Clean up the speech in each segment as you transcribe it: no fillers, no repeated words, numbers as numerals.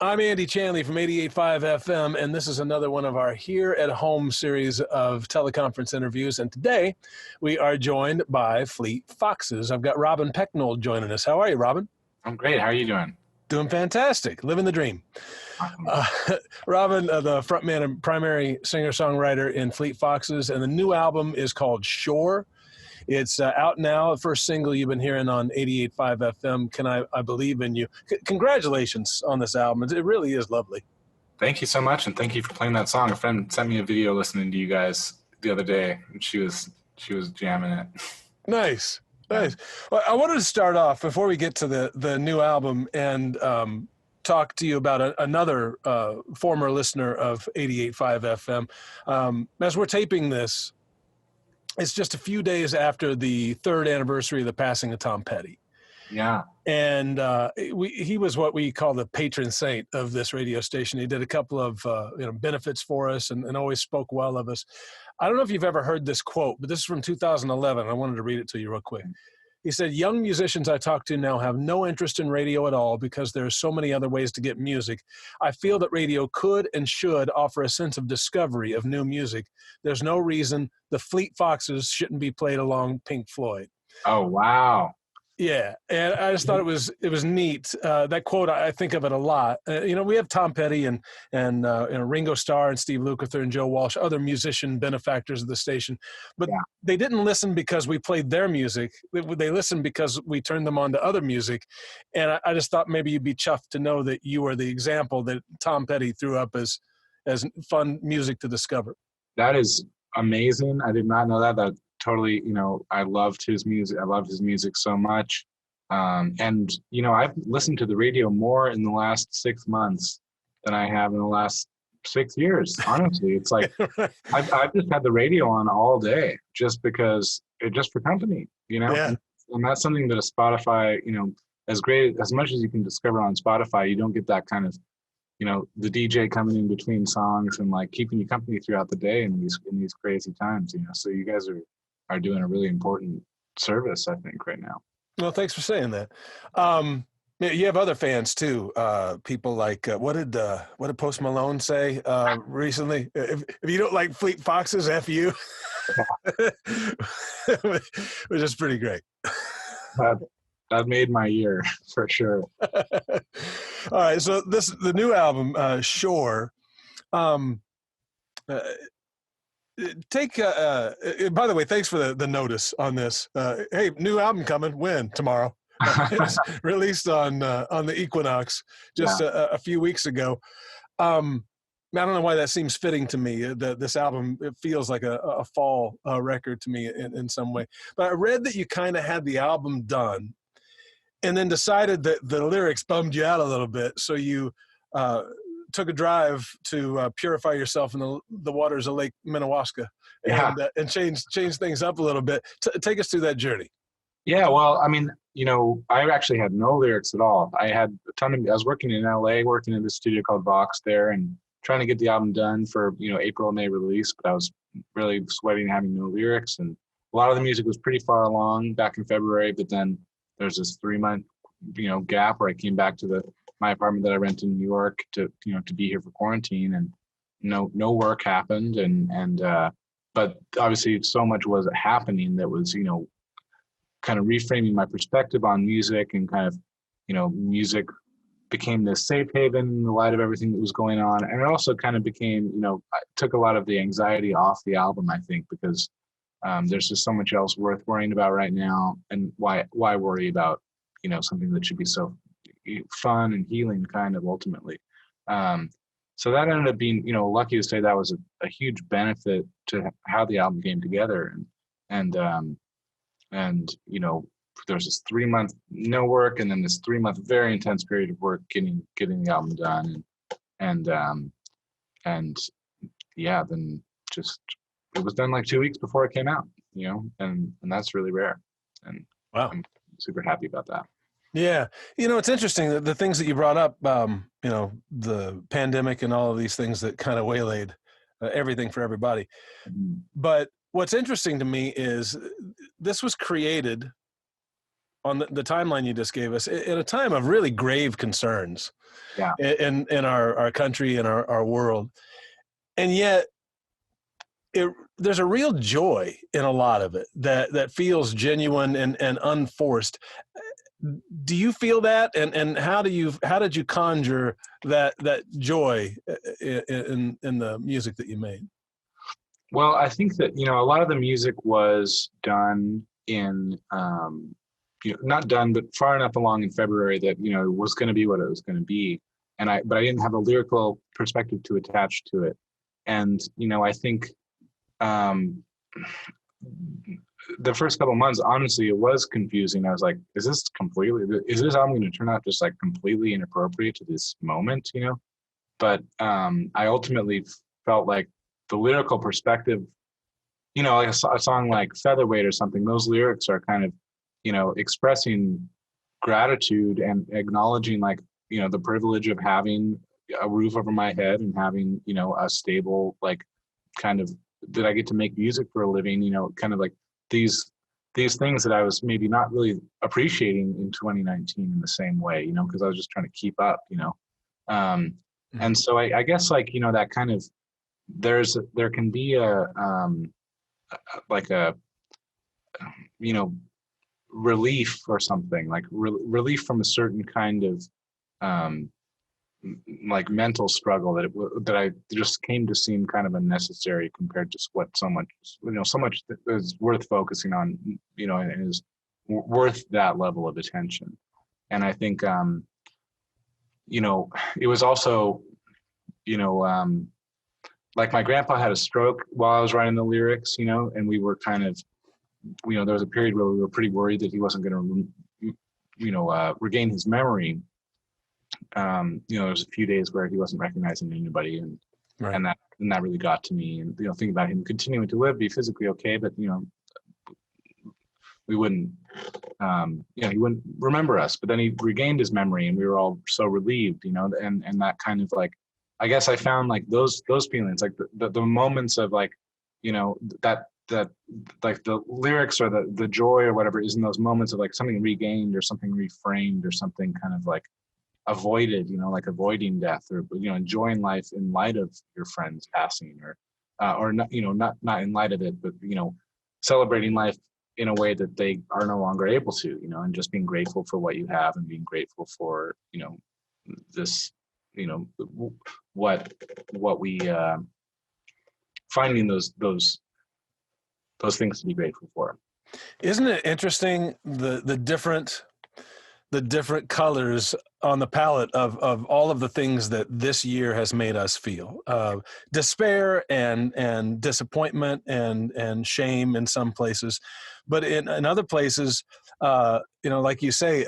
I'm Andy Chanley from 88.5 FM, and this is another one of our Here at Home series of teleconference interviews. And today we are joined by Fleet Foxes. I've got Robin Pecknold joining us. How are you, Robin? I'm great. How are you doing? Doing fantastic. Living the dream. Awesome. Robin, the frontman and primary singer-songwriter in Fleet Foxes, and the new album is called Shore. It's out now. The first single you've been hearing on 88.5 FM, Can I Believe in You. Congratulations on this album. It really is lovely. Thank you so much, and thank you for playing that song. A friend sent me a video listening to you guys the other day, and she was jamming it. Nice. Well, I wanted to start off before we get to the new album and talk to you about another former listener of 88.5 FM. As we're taping this, it's just a few days after the third anniversary of the passing of Tom Petty. Yeah. And he was what we call the patron saint of this radio station. He did a couple of benefits for us and always spoke well of us. I don't know if you've ever heard this quote, but this is from 2011. I wanted to read it to you real quick. He said, "Young musicians I talk to now have no interest in radio at all because there are so many other ways to get music. I feel that radio could and should offer a sense of discovery of new music. There's no reason the Fleet Foxes shouldn't be played along Pink Floyd." Oh, wow. Yeah, and I just thought it was neat. That quote, I think of it a lot. We have Tom Petty and Ringo Starr and Steve Lukather and Joe Walsh, other musician benefactors of the station, but they didn't listen because we played their music. They listened because we turned them on to other music, and I just thought maybe you'd be chuffed to know that you are the example that Tom Petty threw up as fun music to discover. That is amazing. I did not know that. That totally, I loved his music. I loved his music so much. And I've listened to the radio more in the last 6 months than I have in the last 6 years. Honestly, it's like I've just had the radio on all day just because just for company, Yeah. And that's something that a Spotify, as great as much as you can discover on Spotify, you don't get that kind of, the DJ coming in between songs and like keeping you company throughout the day in these crazy times, So you guys are doing a really important service, I think, right now. Well, thanks for saying that. You have other fans too. People like what did Post Malone say recently? If you don't like Fleet Foxes, F you, which is pretty great. That made my year for sure. All right, so the new album, Shore. By the way, thanks for the notice on this. Hey, new album coming. When? Tomorrow. It's released on the Equinox just a few weeks ago. I don't know why that seems fitting to me. This album, it feels like a fall record to me in some way. But I read that you kind of had the album done and then decided that the lyrics bummed you out a little bit. So you took a drive to purify yourself in the waters of Lake Minnewaska and change things up a little bit. Take us through that journey. Yeah, well, I mean, I actually had no lyrics at all. I had I was working in LA, working in the studio called Vox there and trying to get the album done for, April, May release, but I was really sweating having no lyrics. And a lot of the music was pretty far along back in February, but then there's this 3-month, gap where I came back to my apartment that I rent in New York to be here for quarantine, and no work happened. But obviously so much was happening that was, kind of reframing my perspective on music and kind of, music became this safe haven in the light of everything that was going on. And it also kind of became, I took a lot of the anxiety off the album, I think, because there's just so much else worth worrying about right now. And why worry about, something that should be so fun and healing kind of ultimately. So that ended up being, lucky to say that was a huge benefit to how the album came together. And there's this 3-month no work and then this 3-month very intense period of work getting the album done. And then just, it was done like 2 weeks before it came out, and that's really rare. And wow. I'm super happy about that. Yeah. It's interesting that the things that you brought up, the pandemic and all of these things that kind of waylaid everything for everybody. Mm-hmm. But what's interesting to me is this was created on the timeline you just gave us, in a time of really grave concerns Yeah. in our country and our world. And yet there's a real joy in a lot of it that feels genuine and unforced. Do you feel that? And how did you conjure that joy in the music that you made? Well, I think that, a lot of the music was done in, not done, but far enough along in February that, it was going to be what it was going to be. But I didn't have a lyrical perspective to attach to it. And, I think the first couple of months, honestly, it was confusing. I was like, is this album going to turn out just like completely inappropriate to this moment, But I ultimately felt like the lyrical perspective, like a song like Featherweight or something, those lyrics are kind of, expressing gratitude and acknowledging like, the privilege of having a roof over my head and having, a stable, like kind of, that I get to make music for a living, kind of like these things that I was maybe not really appreciating in 2019 in the same way, because I was just trying to keep up, and so I guess like, that kind of, there can be a relief or something like relief from a certain kind of like mental struggle that I just came to seem kind of unnecessary compared to what so much that is worth focusing on, and is worth that level of attention. And I think, it was also, like my grandpa had a stroke while I was writing the lyrics, and we were kind of, there was a period where we were pretty worried that he wasn't going to, regain his memory. There was a few days where he wasn't recognizing anybody, and Right. and that really got to me. And thinking about him continuing to live, be physically okay, but we wouldn't, he wouldn't remember us. But then he regained his memory, and we were all so relieved, and that kind of like, I guess I found like those feelings, like the moments of like, that like the lyrics or the joy or whatever is in those moments of like something regained or something reframed or something kind of like avoided, like avoiding death or, enjoying life in light of your friends passing or not, not in light of it, but, celebrating life in a way that they are no longer able to, and just being grateful for what you have and being grateful for, this, what we, finding those things to be grateful for. Isn't it interesting the different colors on the palette of all of the things that this year has made us feel? Despair and disappointment and shame in some places, but in other places, like you say,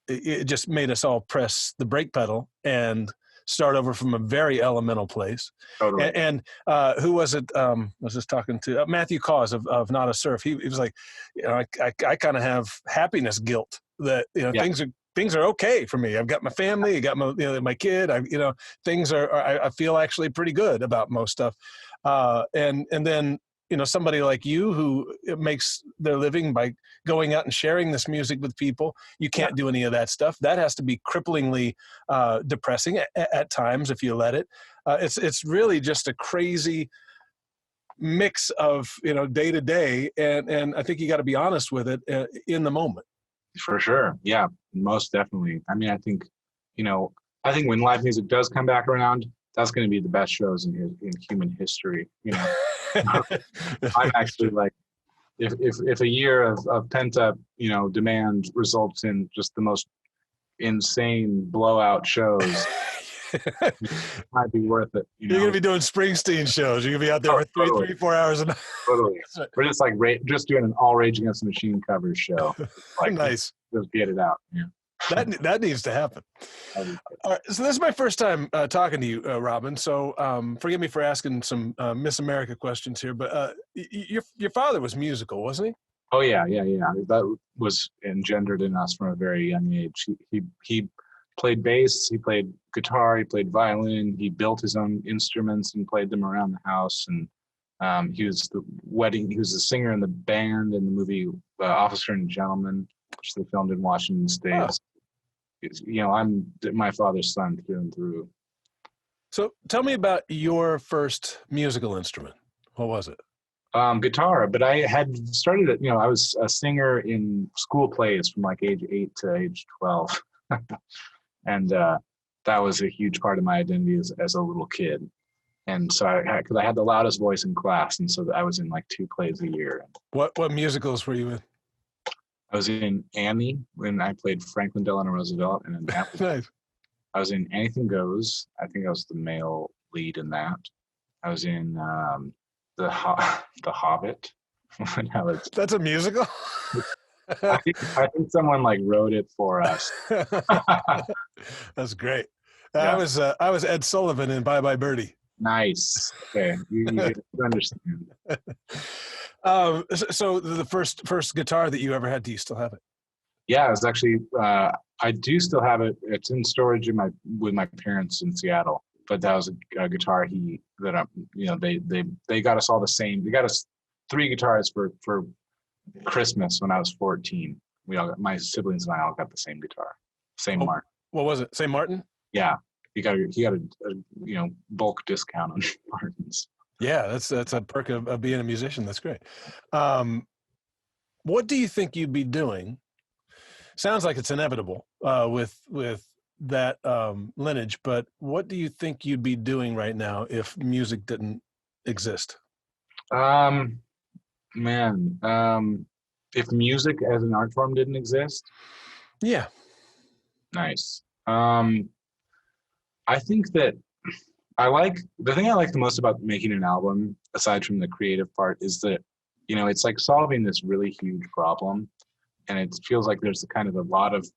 it just made us all press the brake pedal and start over from a very elemental place. Totally. And who was it? I was just talking to Matthew Cause of Not a Surf. He was like, I kind of have happiness guilt that, Yeah. things are okay for me. I've got my family, I got my, my kid, things I feel actually pretty good about most stuff. And then, somebody like you who makes their living by going out and sharing this music with people, you can't do any of that stuff. That has to be cripplingly depressing at times if you let it. It's really just a crazy mix of, day to day. And I think you got to be honest with it in the moment. For sure. Yeah, most definitely. I mean, I think when live music does come back around, that's going to be the best shows in human history. I'm actually like, if a year of pent up, demand results in just the most insane blowout shows, it might be worth it. You're going to be doing Springsteen shows. You're going to be out there for totally. 3-4 hours a night. Totally. We're just like just doing an all Rage Against the Machine cover show. Like, nice. Just get it out. Yeah. That needs to happen. All right, so this is my first time talking to you, Robin. So forgive me for asking some Miss America questions here, but your father was musical, wasn't he? Oh yeah. That was engendered in us from a very young age. He played bass, he played guitar, he played violin, he built his own instruments and played them around the house. And he was the singer in the band in the movie Officer and Gentleman. which they filmed in Washington State. Oh. I'm my father's son through and through. So tell me about your first musical instrument. What was it? Guitar, but I had started it, I was a singer in school plays from like age 8 to age 12. And that was a huge part of my identity as a little kid. And so because I had the loudest voice in class, and so I was in like 2 plays a year. What musicals were you in? I was in Annie when I played Franklin Delano Roosevelt, and in that Nice. I was in Anything Goes. I think I was the male lead in that. I was in the Hobbit. When That's a musical? I think someone like wrote it for us. That's great. Yeah. I was Ed Sullivan in Bye Bye Birdie. Nice. Okay, you understand. So the first guitar that you ever had, do you still have it? Yeah, it's actually I do still have it. It's in storage with my parents in Seattle. But that was a guitar they got us all the same. They got us 3 guitars for Christmas when I was 14. My siblings and I all got the same guitar, same Martin. What was it? St. Martin? Yeah, he got a bulk discount on Martins. Yeah, that's a perk of being a musician. That's great. What do you think you'd be doing? Sounds like it's inevitable with that lineage, but what do you think you'd be doing right now if music didn't exist? If music as an art form didn't exist? Yeah. Nice. I think that the thing I like the most about making an album, aside from the creative part, is that, it's like solving this really huge problem. And it feels like there's kind of a lot of,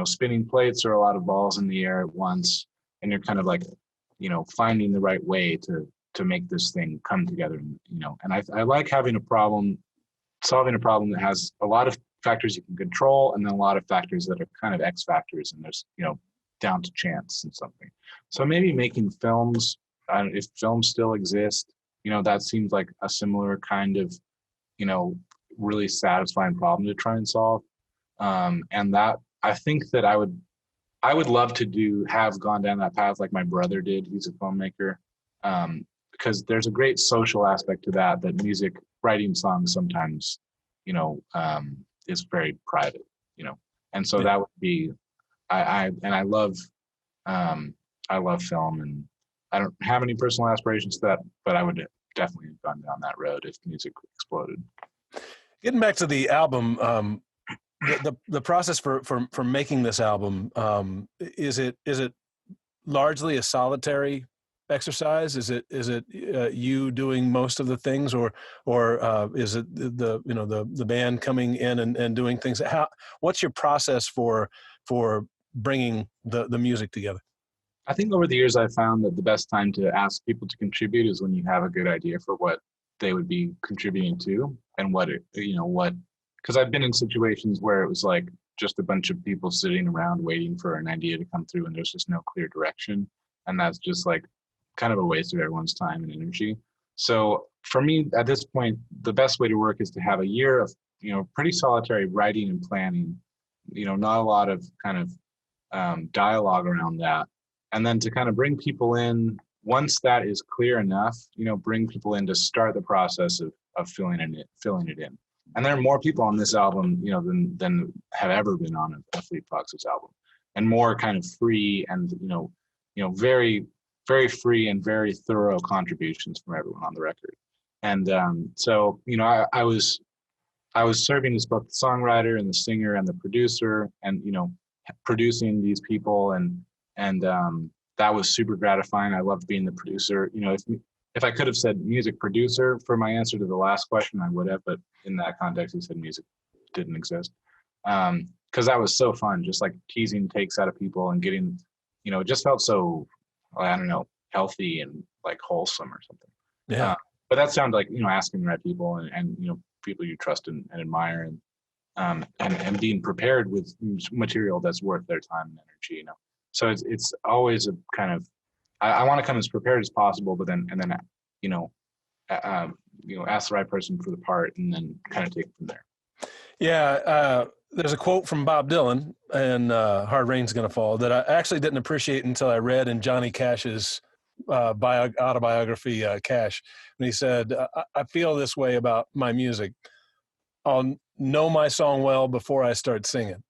spinning plates or a lot of balls in the air at once. And you're kind of like, finding the right way to make this thing come together. And I like solving a problem that has a lot of factors you can control, and then a lot of factors that are kind of X factors, and there's, down to chance and something. So maybe making films, if films still exist, that seems like a similar kind of, really satisfying problem to try and solve. And that I think that I would love to have gone down that path like my brother did. He's a filmmaker. Because there's a great social aspect to that music, writing songs sometimes, is very private, and so that would be, I love film, and I don't have any personal aspirations to that, but I would definitely have gone down that road if music exploded. Getting back to the album, the process for making this album, is it largely a solitary exercise? Is it you doing most of the things, or is it the band coming in and doing things? What's your process for bringing the music together? I think over the years I've found that the best time to ask people to contribute is when you have a good idea for what they would be contributing to, and because I've been in situations where it was like just a bunch of people sitting around waiting for an idea to come through, and there's just no clear direction, and that's just like kind of a waste of everyone's time and energy. So for me at this point, the best way to work is to have a year of pretty solitary writing and planning, not a lot of kind of dialogue around that, and then to kind of bring people in once that is clear enough, bring people in to start the process of filling it in. And there are more people on this album, than have ever been on a Fleet Foxes album, and more kind of free and very, very free and very thorough contributions from everyone on the record. And so I was serving as both the songwriter and the singer and the producer, and producing these people, and that was super gratifying. I loved being the producer. If I could have said music producer for my answer to the last question, I would have, but in that context, he said music didn't exist. Because that was so fun, just like teasing takes out of people and getting, it just felt so, I don't know, healthy and like wholesome or something. Yeah. But that sounded like, asking the right people and people you trust and admire, and being prepared with material that's worth their time and energy, So it's always a kind of, I want to come as prepared as possible, but then ask the right person for the part, and then kind of take it from there. Yeah, there's a quote from Bob Dylan in Hard Rain's Gonna Fall that I actually didn't appreciate until I read in Johnny Cash's autobiography, Cash. And he said, I feel this way about my music. I'll know my song well before I start singing.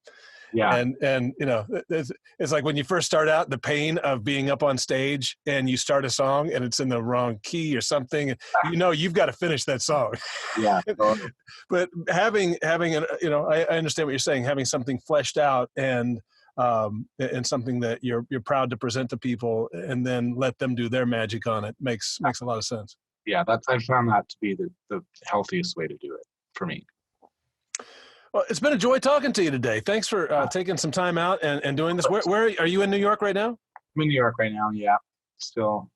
Yeah. And you know, it's like when you first start out, the pain of being up on stage and you start a song and it's in the wrong key or something, you know, you've got to finish that song. Yeah. Totally. But having an, you know, I understand what you're saying, having something fleshed out and something that you're proud to present to people and then let them do their magic on it makes a lot of sense. Yeah, I found that to be the healthiest way to do it for me. Well, it's been a joy talking to you today. Thanks for taking some time out and doing this. Where are you in New York right now? I'm in New York right now. Yeah, still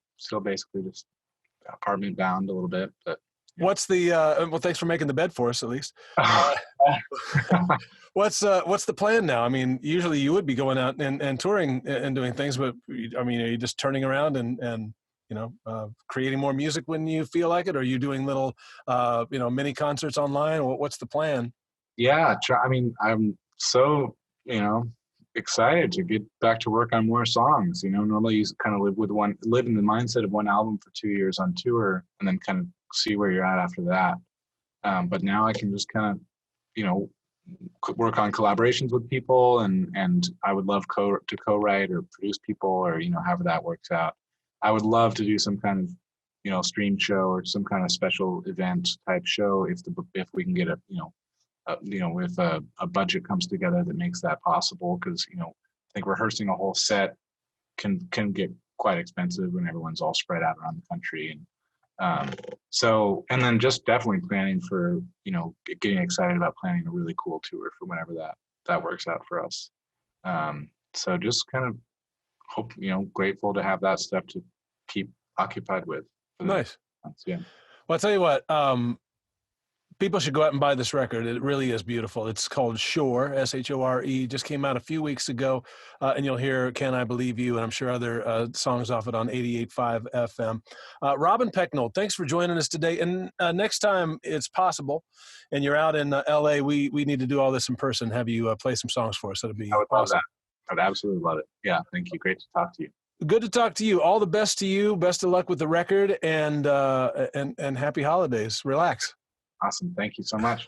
basically just apartment bound a little bit. But yeah. What's the well? Thanks for making the bed for us at least. What's the plan now? I mean, usually you would be going out and touring and doing things, but I mean, are you just turning around and you know, creating more music when you feel like it? Or are you doing little you know, mini concerts online? What's the plan? Yeah, I mean, I'm so, you know, excited to get back to work on more songs. You know, normally you kind of live in the mindset of one album for 2 years on tour and then kind of see where you're at after that. But now I can just kind of, you know, work on collaborations with people and I would love to co-write or produce people or, you know, however that works out. I would love to do some kind of, you know, stream show or some kind of special event type show if we can get a, you know, if a budget comes together that makes that possible, because, you know, I think rehearsing a whole set can get quite expensive when everyone's all spread out around the country. And and then just definitely planning for, you know, getting excited about planning a really cool tour for whenever that works out for us. So just kind of grateful to have that stuff to keep occupied with. Nice. Yeah. Well, I'll tell you what, people should go out and buy this record. It really is beautiful. It's called Shore, S-H-O-R-E. Just came out a few weeks ago, and you'll hear Can I Believe You, and I'm sure other songs off it on 88.5 FM. Robin Pecknold, thanks for joining us today. And next time it's possible, and you're out in L.A., we need to do all this in person, have you play some songs for us. That'd be I would awesome. love that. I'd absolutely love it. Yeah, thank you. Great to talk to you. Good to talk to you. All the best to you. Best of luck with the record, and happy holidays. Relax. Awesome. Thank you so much.